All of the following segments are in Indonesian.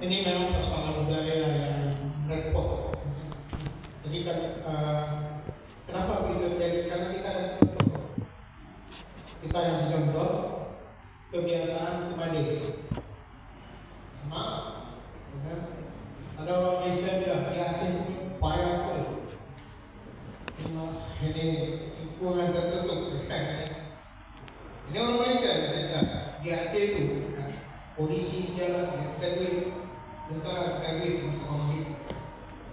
Ini memang persoalan budaya yang repot. Jadi kan kenapa begitu terjadi? Karena kita kasih contoh. Kita kasih contoh kebiasaan kemandirian. Maaf, ada orang Malaysia bilang di Aceh itu payah pun. Ini lingkungan tertutup. Ini orang Malaysia di Aceh itu polisi jalan kita duit, tentara kita duit, masuk orang.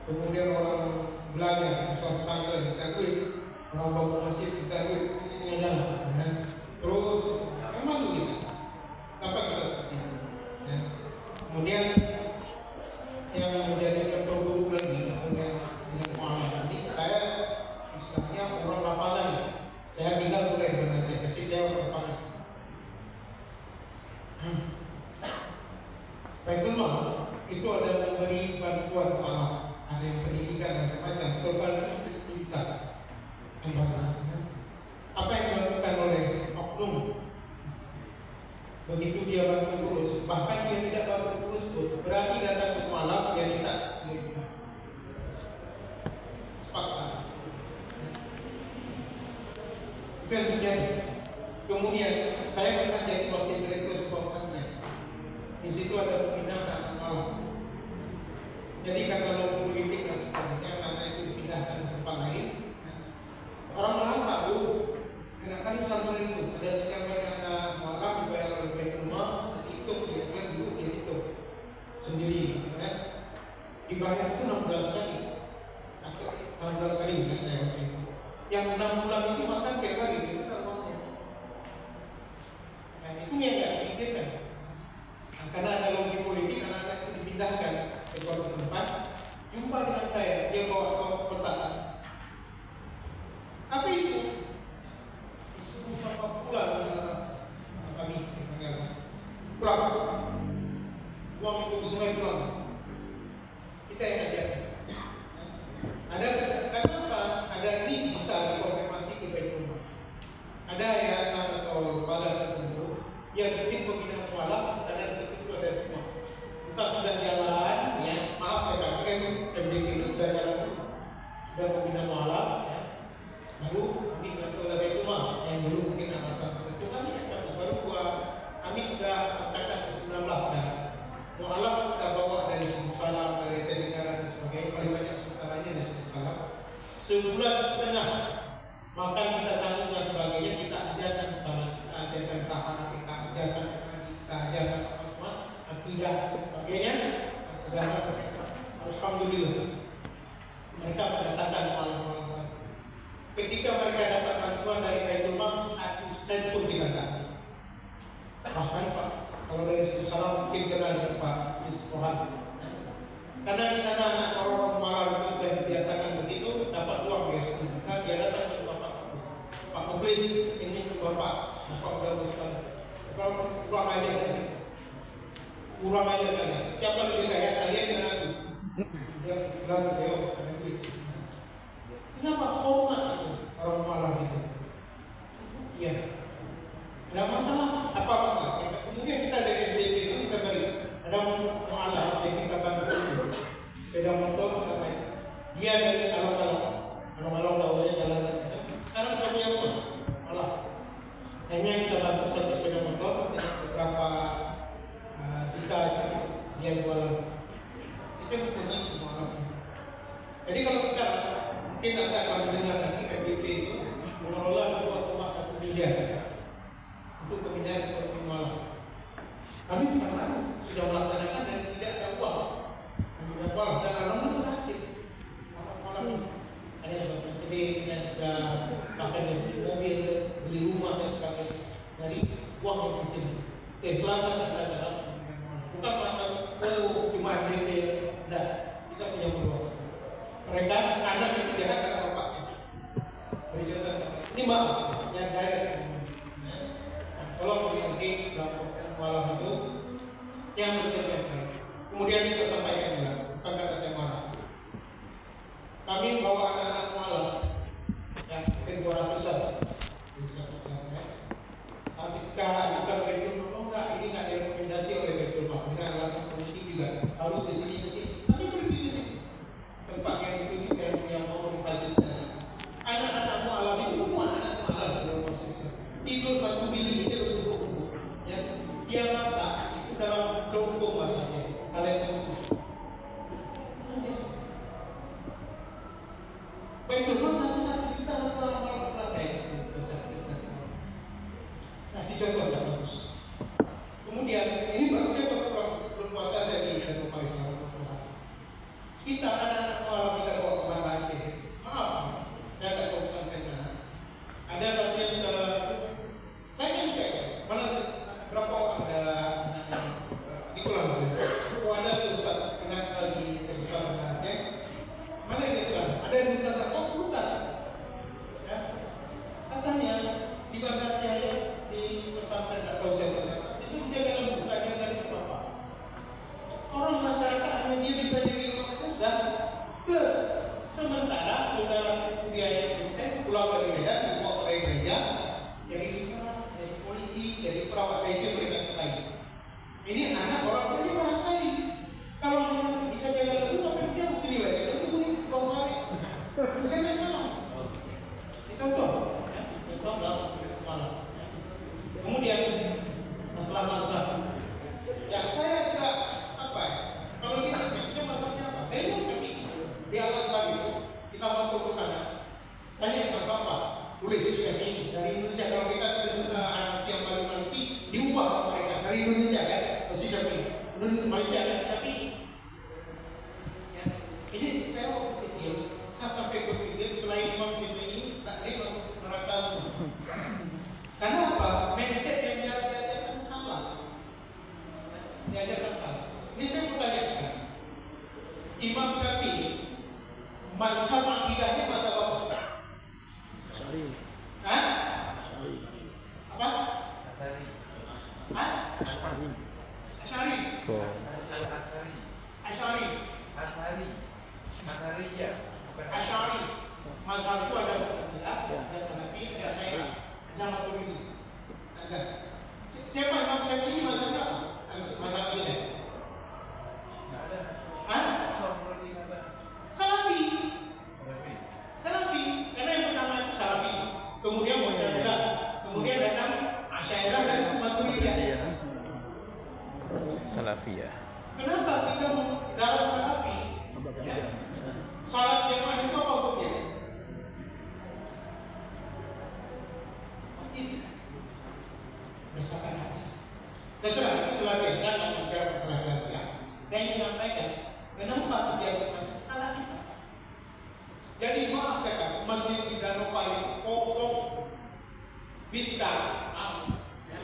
Kemudian orang belajar, pesantren kita duit, orang bangun masjid kita duit, ini jalan. Terus memang begitu. Kenapa kita seperti itu? Kemudian yang menjadi contoh buruk lagi dengan muamalah ini, saya istilahnya orang lapangan. Saya bilang boleh dengan tapi saya orang lapangan. Baiklah, itu ada memberi bantuan Allah, ada yang pendidikan dan macam berbagai juta. Apa yang dilakukan oleh oknum? Begitu dia bantu urus, bahkan dia tidak bantu urus pun berani datang ke malam dia minta sepakat. Itu yang terjadi. Kemudian saya pernah jadi wakil direktur sebuah pesantren. Di situ ada pemindahan malam. Jadi karena logo politik dan sebagainya, karena itu dipindahkan ke tempat lain, orang merasa, enak kali pesantren itu ada sekian banyak malam dibayar oleh pihak rumah, itu dia duduk dia itu sendiri, dibayar itu 6 bulan sekali, atau 6 bulan sekali bukan saya waktu itu. Yang 6 bulan itu makan tiap hari itu kan uangnya. Nah itu yang nggak dipikirkan. Karena ada lobby politik, anak-anak itu dipindahkan ke suatu tempat. Jumpa dengan saya, dia bawa kotak. Apa itu? Disuruh sama pulang kami pulang. Uang itu sungai pulang. Kita yang ajar. Ada kenapa? Ada ini bisa dikonfirmasi ke baik rumah. Ada yayasan atau lembaga tertentu yang bikin pembinaan malam dan ada rumah. Bukan sudah jalan, ya maaf ya kami kan MDP itu sudah jalan dulu, sudah pembina malam, ya. Lalu kami ke baik rumah yang dulu mungkin alasan tertentu kami baru kami sudah angkatan ke 19 dah. Mualaf kita bawa dari Suku Salam, dari Tenggara dan sebagainya, paling banyak saudaranya di Suku Salam. Sebulan setengah makan kita tanggung dan sebagainya, kita ajarkan salat, kita ajarkan tahan, kita ajarkan kita ajarkan akidah dan sebagainya. Sedangkan alhamdulillah mereka mendatangkan malam-malam. Ketika mereka dapat bantuan dari Baitul-Mal, 1 sen pun tidak ada. Bahkan Pak, kalau dari Salam mungkin kenal dengan Pak Ispohan. Karena di sana anak orang malam itu sudah dibiasakan begitu, dapat uang biasa. Maka dia datang ke Pak Muklis, ini ke Bapak udah urusan. Kurang aja kan? Kurang aja kan? Siapa lebih kaya? Kalian dengan aku. Dia bilang dia ada duit. Kenapa hormat itu orang malam itu? Iya. Ada masalah? Apa masalah? Kemudian kita dari MDP itu kita beri. Ada mu'alaf yang kita bantu. Sepeda motor sampai dia dari along-along tahunya jalan. Sekarang sudah punya rumah. Malah hanya kita bantu satu sepeda motor dengan beberapa kita dia jualan. Itu yang kita bagi mu'alafnya. Jadi kalau sekarang mungkin nanti akan mendengar nanti MDP itu mengelola 2,1 miliar untuk pemindahan ekonomi mu'alaf. Kami bukan ragu, sudah melaksanakan dan tidak ada uang. Dan alhamdulillah berhasil. Malam-malam ada sebab gede dan juga bahkan beli mobil, beli rumah dan sebagainya dari uang yang kecil. Keikhlasan kita dalam bukan makan cuma MDP, tidak. Kita punya peluang. Mereka anak itu jahat karena bapaknya. Ini maaf, saya gaya. Kalau nanti dalam malam itu yang berjalan baik. Kemudian saya sampaikan juga, bukan karena saya marah. Kami bawa anak-anak mualaf yang mungkin 200-an di satu pesantren. Ketika kita Baitul, enggak, ini nggak direkomendasi oleh Baitul, dengan alasan politik juga. Kemudian ini baru saya sebelum puasa dari Palestina. Kita anak-anak malam kita bawa ke Banda Aceh. Maaf, saya tak tahu sampai mana. Ada satu yang saya kan cek mana berapa orang ada anak di kolam saya. Oh ada Ustaz anak di Ustaz Banda Aceh. Mana yang Islam? Ada yang minta zakat hutan. Ya. Katanya di Banda Aceh di pesantren tak tahu saya kata. Disuruh jaga lembu, tak jaga lembu apa. Orang masyarakat hanya dia bisa jaga dan plus sementara saudara kuliah yang Kristen pulang dari Medan dibawa oleh gereja dari tentara, dari polisi, dari perawat itu mereka sekali. Ini anak orang tuanya marah sekali. Kalau hanya bisa jaga lembu, apa dia mesti diwajib lembu ini bau kali. Saya tidak salah. Itu dong, ya, itu dalam malam. Kemudian masalah. Ya saya juga apa ya? Kalau kita saya masaknya apa? Saya mau sapi. Di Al-Azhar itu kita masuk ke sana. Tanya masak apa? Tulis Syafi'i dari Indonesia. Kalau kita tulis anak yang paling Maliki diubah sama mereka dari Indonesia kan? Pasti Syafi'i. Malaysia kan? Tapi ya. Ini saya waktu kecil saya sampai berpikir selain Imam Syafi'i tak ada masuk neraka semua. Karena apa? Mindset yang diajarkan salah. Diajarkan salah. Ini saya bertanya sekarang. Imam Syafi'i mazhab akidahnya mazhab apa? Asy'ari. Hah? Apa? Hah? Asy'ari. Asy'ari. Asy'ari. Asy'ari. Mazhab itu ada Mu'tazilah, ada Hanafi, ada Syiah, ada Maturidi. Ada. Siapa Imam Syafi'i mazhabnya apa? Mazhab akidah. Hah? Salafi. Salafi. Karena yang pertama itu Salafi. Kemudian Mu'tazilah. Kemudian datang Asy'ariyah dan Maturidiyah. Salafi ya. Kenapa kita dalam Salafi? Ya. Salat jamaah itu apa hukumnya? Tidak. Berdasarkan hadis. Terserah itu luar biasa. Saya akan bicara masalah lagi ya. Saya ingin sampaikan kenapa terjadi salah kita. Jadi maaf kata masjid di Danau paling kosong, Vista. Ya.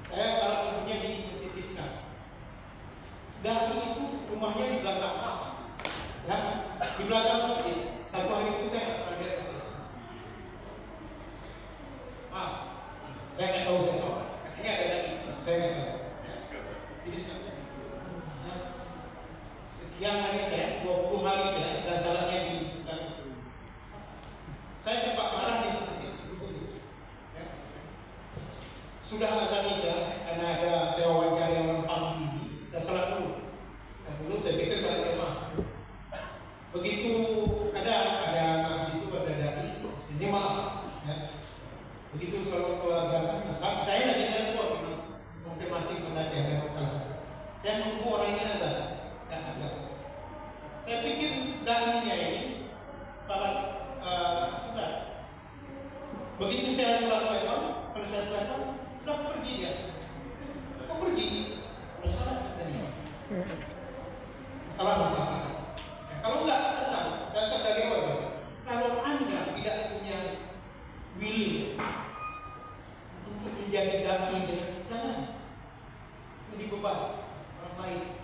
Saya salah satunya di Masjid Vista. Dan itu rumahnya di belakang apa? Ya, di belakang masjid. Satu hari itu saya pernah lihat ke sana. Maaf, saya nggak tahu siapa. Katanya ada lagi, saya nggak tahu. Jadi sekian hari saya, 20 hari saya, dan jalannya di sekarang. Saya sempat marah di masjid itu. Ya. Sudah azan Isya, karena ada saya wawancara yang pagi ini, saya salat dulu. Dan dulu saya pikir salat jamaah. Begitu ada anak situ ada dai, ini maaf. Ya. Begitu salat azan, saya lagi nelpon konfirmasi pendapat yang masalah. Saya menunggu orang ini azan, dan azan. Saya pikir dai-nya ini salat sudah. Begitu saya salat jamaah, selesai salat udah pergi dia. Kok pergi? Udah salat tadi. Salah masalah. Kalau enggak tenang, saya sudah dari awal. Kalau Anda tidak punya willing untuk menjadi dai dengan jangan jadi beban orang lain.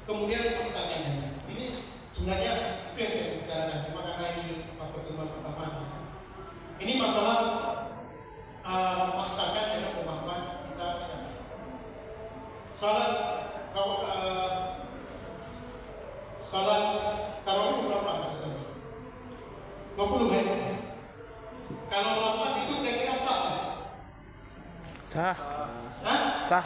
Kemudian paksakan. Ini sebenarnya itu yang saya bicarakan. Cuma karena ini pertemuan pertama. Ini masalah memaksakan dengan pemahaman kita. Salat tarawih berapa sesuatu? 20 kan? Kalau 8 itu kira-kira sah? Sah. Hah? Sah.